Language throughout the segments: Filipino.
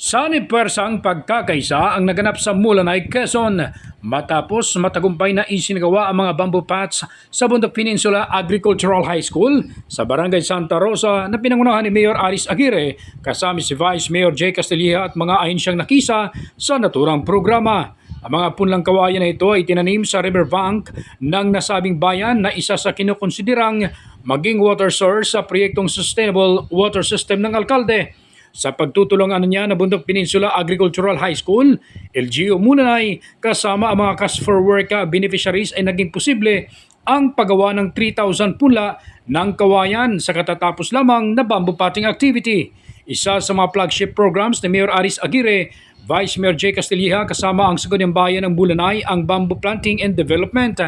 Sanipuersang pagkakaisa ang naganap sa Mulanay, Quezon matapos matagumpay na isinagawa ang mga bamboo pots sa Bundok Peninsula Agricultural High School sa Barangay Santa Rosa na pinangunahan ni Mayor Aris Aguirre kasama si Vice Mayor Jay Castilla at mga ahensyang nakisa sa naturang programa. Ang mga punlang kawayan na ito ay tinanim sa riverbank ng nasabing bayan na isa sa kinukonsiderang maging water source sa proyektong Sustainable Water System ng alkalde. Sa pagtutulungan niya na Bundok Peninsula Agricultural High School, LGU Mulanay kasama ang mga Cash for Work beneficiaries ay naging posible ang paggawa ng 3,000 punla ng kawayan sa katatapos lamang na bamboo potting activity. Isa sa mga flagship programs ni Mayor Aris Aguirre, Vice Mayor Jay Castilla kasama ang Sangguniang Bayan ng Mulanay ang bamboo planting and development.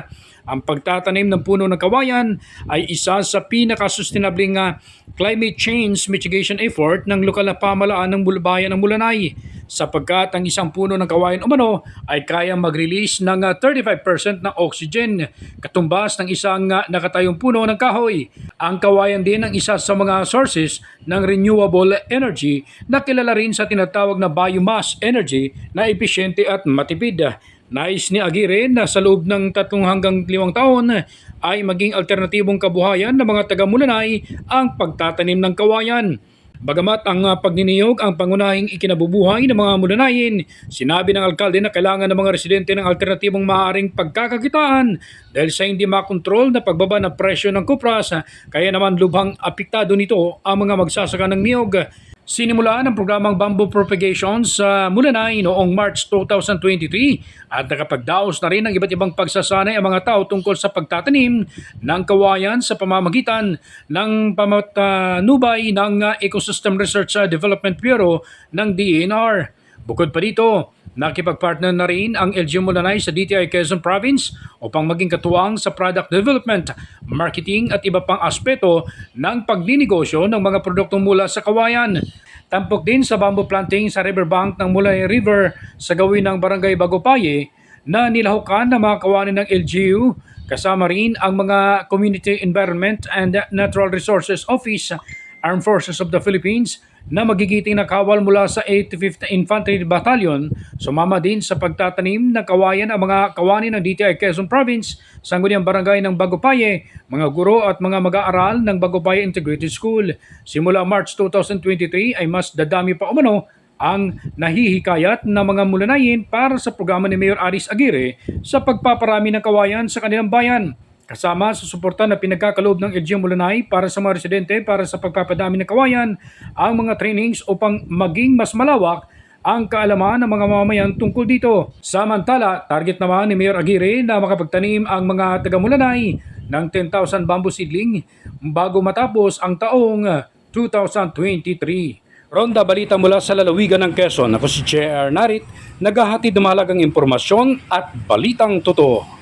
Ang pagtatanim ng puno ng kawayan ay isa sa pinaka-sustainabling climate change mitigation effort ng lokal na pamahalaan ng bayan ng Mulanay sapagkat ang isang puno ng kawayan umano ay kayang mag-release ng 35% ng oxygen katumbas ng isang nakatayong puno ng kahoy. Ang kawayan din ang isa sa mga sources ng renewable energy na kilala rin sa tinatawag na biomass energy na epesyente at matipid. Nais ni Aguirre na sa loob ng 3 hanggang 5 taon ay maging alternatibong kabuhayan ng mga taga-Mulanay ang pagtatanim ng kawayan. Bagamat ang pagniniyog ang pangunahing ikinabubuhay ng mga Mulanayin, sinabi ng alkalde na kailangan ng mga residente ng alternatibong maaaring pagkakakitaan dahil sa hindi makontrol na pagbaba ng presyo ng kupras, kaya naman lubhang apektado nito ang mga magsasaka ng niyog. Sinimulaan ang programang Bamboo Propagation sa Mulanay noong March 2023 at nakapagdaos na rin ng iba't ibang pagsasanay ang mga tao tungkol sa pagtatanim ng kawayan sa pamamagitan ng pamatanubay ng Ecosystem Research Development Bureau ng DENR. Bukod pa dito, nakipagpartner na rin ang LGU Mulanay sa DTI Quezon Province upang maging katuwang sa product development, marketing at iba pang aspeto ng pagninegosyo ng mga produktong mula sa kawayan. Tampok din sa bamboo planting sa riverbank ng Mulanay River sa gawin ng Barangay Bagopaye na nilahukan ng mga kawanin ng LGU, kasama rin ang mga Community Environment and Natural Resources Office, Armed Forces of the Philippines, na magigiting na kawal mula sa 85th Infantry Battalion. Sumama din sa pagtatanim ng kawayan ang mga kawani ng DTI Quezon Province, sangguniang barangay ng Bagopaye, mga guro at mga mag-aaral ng Bagopaye Integrated School. Simula March 2023 ay mas dadami pa umano ang nahihikayat ng mga Mulanayin para sa programa ni Mayor Aris Aguirre sa pagpaparami ng kawayan sa kanilang bayan. Kasama sa suporta na pinagkakaloob ng LGU Mulanay para sa mga residente para sa pagpapadami ng kawayan, ang mga trainings upang maging mas malawak ang kaalaman ng mga mamamayan tungkol dito. Samantala, target naman ni Mayor Aguirre na makapagtanim ang mga taga-Mulanay ng 10,000 bamboo seedling bago matapos ang taong 2023. Ronda balita mula sa lalawigan ng Quezon. Ako si J.R. Narit, naghahatid ng mahalagang impormasyon at balitang totoo.